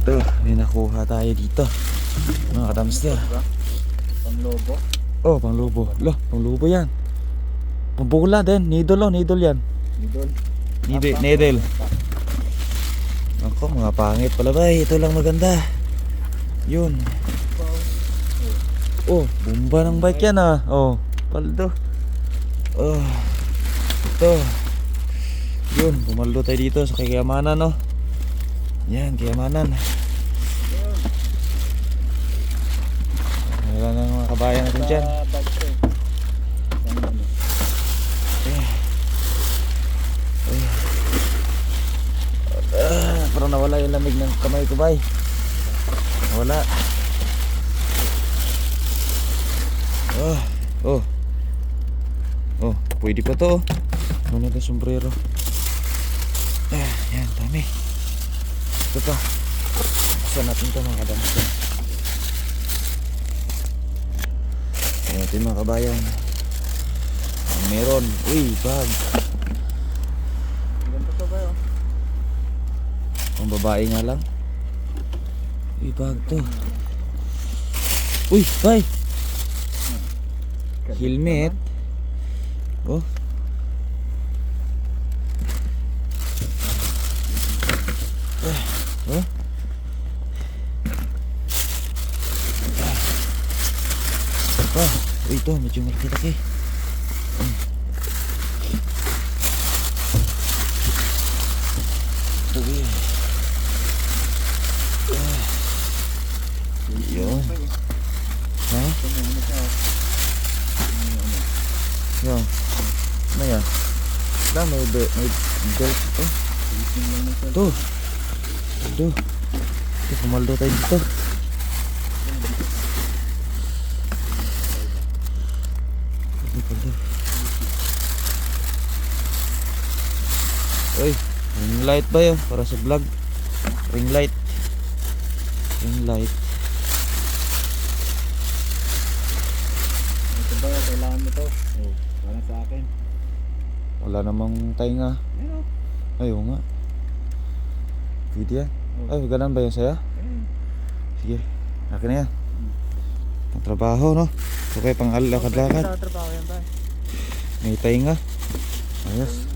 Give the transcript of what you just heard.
Ito, may nakuha tayo dito. Mga kadamster. Panglobo. Oh, panglubo. Loh, panglubo yan. Pambula din. Needle, oh, needle yan. Idol. Needle. Ako, mga pangit pala ba. Ito lang maganda. Yun. Oh, bomba ng bike yan ah. Oh, paldo. Oh, ito. Yun, pumaldo tayo dito sa Kayamanan, no. Yan, Kayamanan. Wala na mga kabayan natin dyan. Parang nawala yung lamig ng kamay ko, bay. Wala. Oh, pwede pa to. Ano na sombrero? Yan, dami. Ito pa. Saan natin ito mga kadamster? Ayan natin mga kabayan. Meron. Uy, bag. Ganito to ba yun? Ang babae nga lang. Uy, bag to. Uy, bay. Helmet. Oh. Oh. Ah, uy, ito medyo malaki-laki. Uy. Yun. Ha? Yan. Ano yan? Wala, may belt ito. Ito. Ito. Ito, pumaldo tayo dito. Paldo. Uy, ring light ba yun? Para sa vlog. Ring light. Ring light. Ito ba kailangan mo to? Oh, parang sa akin. Wala namang tainga. Ayun. Ayaw nga. Pwede yan. Oh. Ay, ganun ba yan sa'yo? Ayun. Sige, akin na yan. Pang trabaho, no? So kaya pang lakad-lakad. Sa trabaho yan ba? May tainga. Ayos.